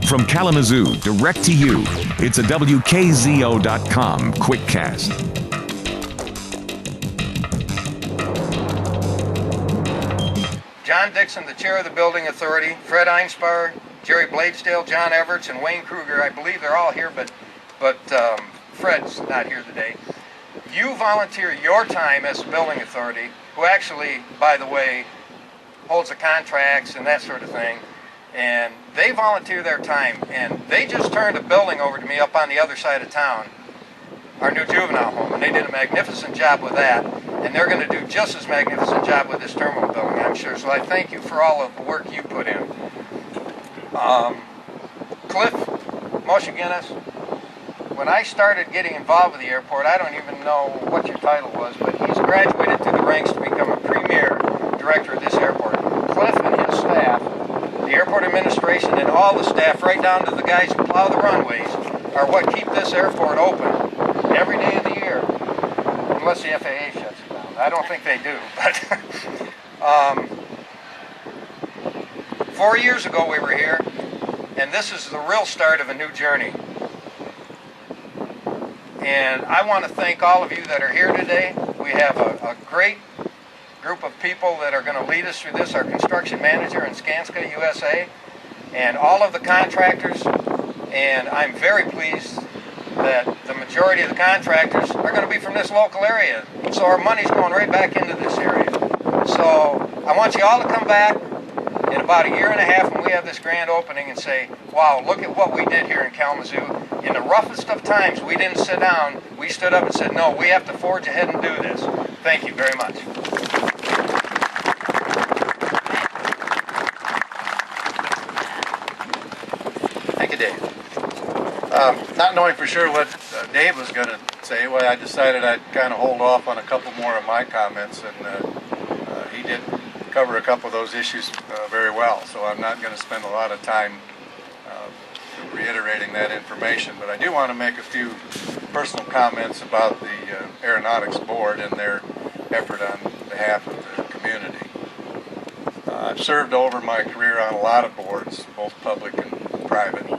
From Kalamazoo, direct to you, it's a WKZO.com quickcast. John Dixon, the chair of the building authority, Fred Einspar, Jerry Bladesdale, John Everts, and Wayne Kruger. I believe they're all here, but Fred's not here today. You volunteer your time as a building authority, who actually, by the way, holds the contracts and that sort of thing, and they volunteer their time, and they just turned a building over to me up on the other side of town, our new juvenile home, and they did a magnificent job with that, and they're going to do just as magnificent job with this terminal building, I'm sure. So I thank you for all of the work you put in. Cliff Moshe-Guinness, when I started getting involved with the airport, I don't even know what your title was, but he's graduated through the ranks to become a premier director of this airport. Cliff and his staff, the airport administration, and all the staff, right down to the guys who plow the runways, are what keep this airport open every day of the year, unless the FAA shuts it down. I don't think they do, but 4 years ago we were here, and this is the real start of a new journey. And I want to thank all of you that are here today. We have a great group of people that are going to lead us through this, our construction manager in Skanska, USA, and all of the contractors. And I'm very pleased that the majority of the contractors are going to be from this local area. So our money's going right back into this area. So I want you all to come back in about a year and a half when we have this grand opening and say, wow, look at what we did here in Kalamazoo. In the roughest of times, we didn't sit down. We stood up and said, no, we have to forge ahead and do this. Thank you very much. Thank you, Dave. Not knowing for sure what Dave was going to say, well, I decided I'd kind of hold off on a couple more of my comments, and he did cover a couple of those issues very well, so I'm not going to spend a lot of time reiterating that information, but I do want to make a few personal comments about the Aeronautics Board and their effort on behalf of the community. I've served over my career on a lot of boards, both public and private,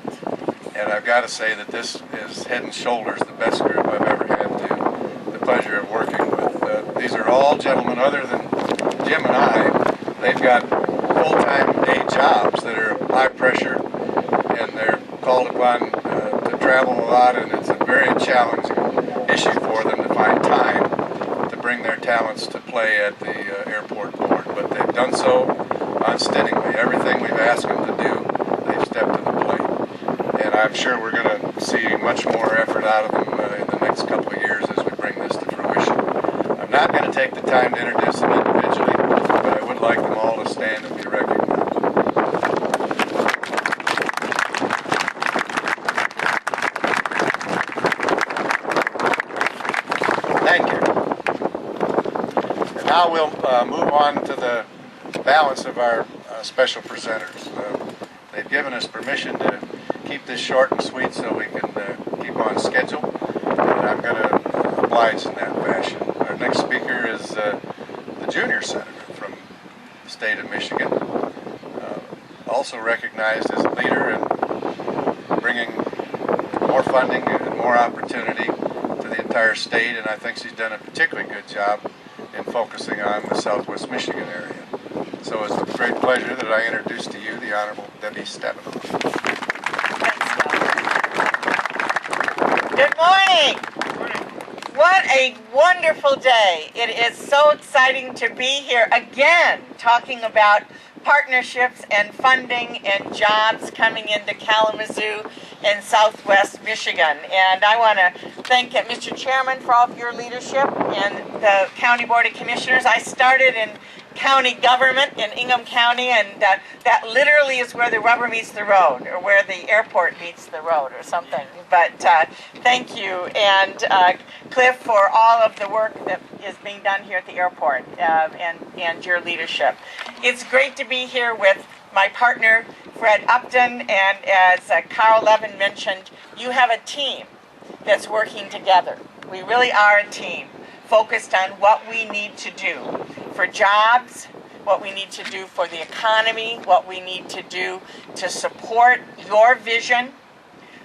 and I've got to say that this is head and shoulders the best group I've ever had the pleasure of working with. These are all gentlemen, other than Jim and I. They've got full-time day jobs that are high pressure, and they're called upon to travel a lot, and it's a very challenging issue for them to find time to bring their talents to play at the airport board. But they've done so unstintingly. Everything we've asked them to do, they've stepped to the plate. And I'm sure we're going to see much more effort out of them in the next couple of years as we bring this to fruition. I'm not going to take the time to introduce them individually, but I would like them all to stand and be recognized. Thank you. And now we'll move on to the balance of our special presenters. They've given us permission to keep this short and sweet so we can keep on schedule, and I'm going to oblige in that fashion. Our next speaker is the junior senator from the state of Michigan, also recognized as a leader in bringing more funding and more opportunity to the entire state, and I think she's done a particularly good job in focusing on the southwest Michigan area. So it's a great pleasure that I introduce to you the Honorable Debbie Stabenow. Good morning. What a wonderful day. It is so exciting to be here again talking about partnerships and funding and jobs coming into Kalamazoo and southwest Michigan. And I want to thank Mr. Chairman for all of your leadership and the County Board of Commissioners. I started in county government in Ingham County, and that literally is where the rubber meets the road, or where the airport meets the road or something. But thank you, and Cliff, for all of the work that is being done here at the airport, and your leadership. It's great to be here with my partner, Fred Upton, and as Carl Levin mentioned, you have a team that's working together. We really are a team focused on what we need to do for jobs, what we need to do for the economy, what we need to do to support your vision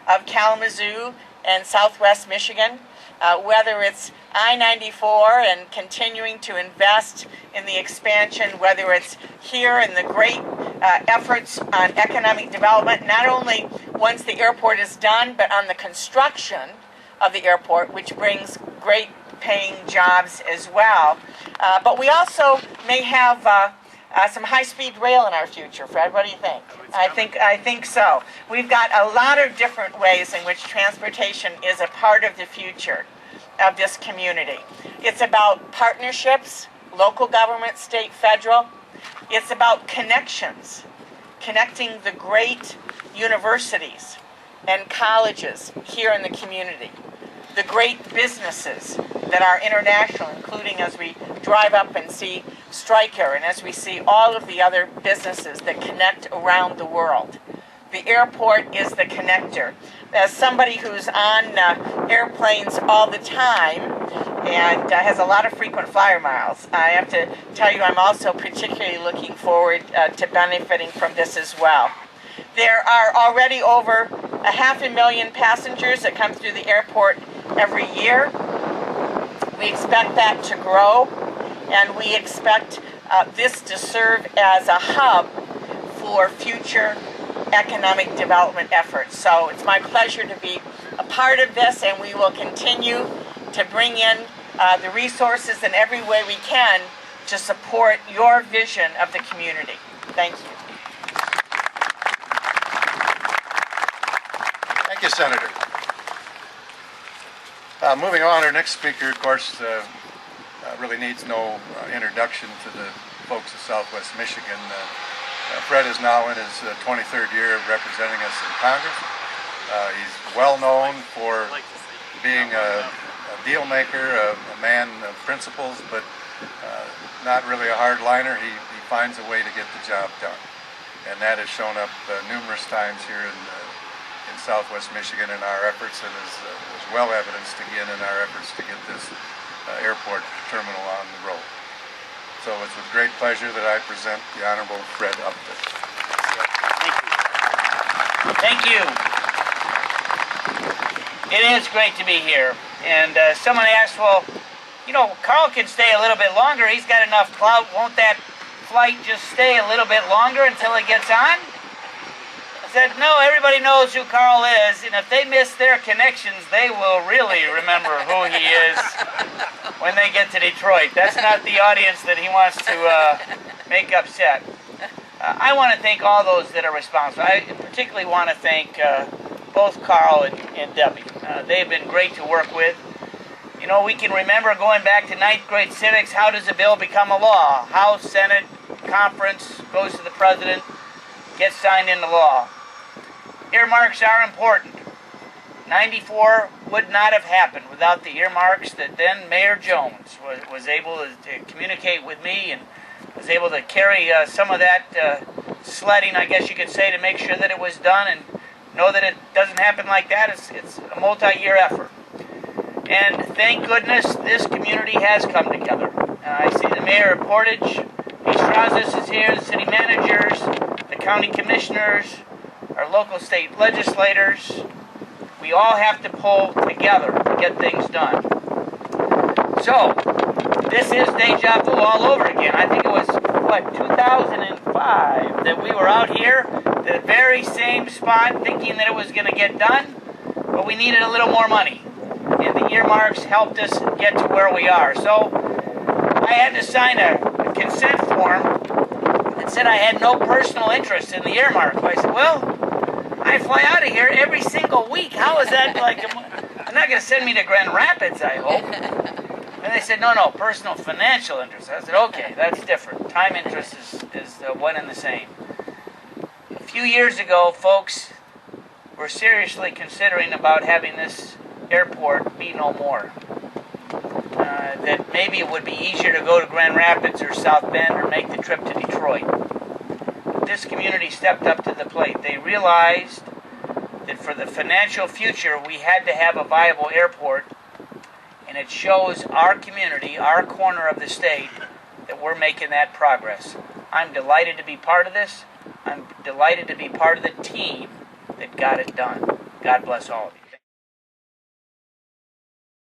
of Kalamazoo and Southwest Michigan, whether it's I-94 and continuing to invest in the expansion, whether it's here in the great efforts on economic development, not only once the airport is done, but on the construction of the airport, which brings great paying jobs as well. But we also may have some high-speed rail in our future. Fred, what do you think? I think so. We've got a lot of different ways in which transportation is a part of the future of this community. It's about partnerships, local government, state, federal. It's about connections, connecting the great universities and colleges here in the community, the great businesses that are international, including as we drive up and see Stryker and as we see all of the other businesses that connect around the world. The airport is the connector. As somebody who's on airplanes all the time and has a lot of frequent flyer miles, I have to tell you I'm also particularly looking forward to benefiting from this as well. There are already over 500,000 passengers that come through the airport every year. We expect that to grow, and we expect this to serve as a hub for future economic development efforts. So it's my pleasure to be a part of this, and we will continue to bring in the resources in every way we can to support your vision of the community. Thank you. Thank you, Senator. Moving on, our next speaker, of course, really needs no introduction to the folks of Southwest Michigan. Fred is now in his 23rd year of representing us in Congress. He's well known for being a deal maker, a man of principles, but not really a hardliner. He finds a way to get the job done. And that has shown up numerous times here in Southwest Michigan in our efforts, and is well evidenced again in our efforts to get this airport terminal on the road. So it's with great pleasure that I present the Honorable Fred Upton. Thank you. It is great to be here. And someone asked, well, you know, Carl can stay a little bit longer. He's got enough clout. Won't that flight just stay a little bit longer until it gets on? I said, no, everybody knows who Carl is, and if they miss their connections, they will really remember who he is when they get to Detroit. That's not the audience that he wants to make upset. I want to thank all those that are responsible. I particularly want to thank both Carl and Debbie. They've been great to work with. You know, we can remember going back to 9th grade civics, how does a bill become a law? House, Senate, conference, goes to the president, gets signed into law. Earmarks are important. 94 would not have happened without the earmarks that then Mayor Jones was able to communicate with me and was able to carry some of that sledding, I guess you could say, to make sure that it was done, and know that it doesn't happen like that. It's a multi-year effort. And thank goodness this community has come together. I see the mayor of Portage, East Brazos is here, the city managers, the county commissioners, our local state legislators. We all have to pull together to get things done. So, this is deja vu all over again. I think it was, 2005 that we were out here, the very same spot, thinking that it was going to get done, but we needed a little more money. And the earmarks helped us get to where we are. So, I had to sign a consent form that said I had no personal interest in the earmark. I said, well, I fly out of here every single week. How is that like? I'm not going to send me to Grand Rapids, I hope. And they said, no, personal financial interest. I said, okay, that's different. Time interest is one and the same. A few years ago, folks were seriously considering about having this airport be no more. That maybe it would be easier to go to Grand Rapids or South Bend or make the trip to Detroit. This community stepped up to the plate. They realized that for the financial future, we had to have a viable airport, and it shows our community, our corner of the state, that we're making that progress. I'm delighted to be part of this. I'm delighted to be part of the team that got it done. God bless all of you.